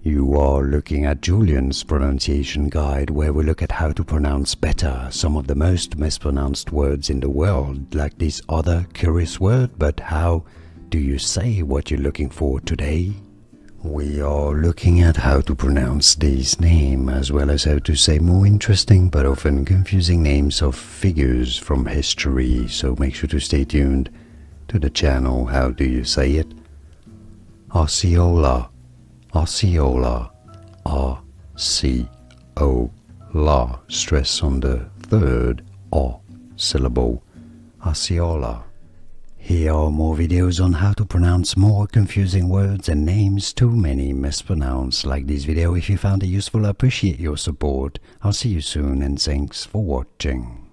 You are looking at Julian's pronunciation guide, where we look at how to pronounce better some of the most mispronounced words in the world, like this other curious word. But how do you say what you're looking for today? We are looking at how to pronounce this name, as well as how to say more interesting but often confusing names of figures from history, so make sure to stay tuned to the channel. How do you say it? Osceola, Osceola, R-C-O-La, stress on the third O syllable, Osceola. Here are more videos on how to pronounce more confusing words and names too many mispronounced. Like this video if you found it useful. I appreciate your support. I'll see you soon and thanks for watching.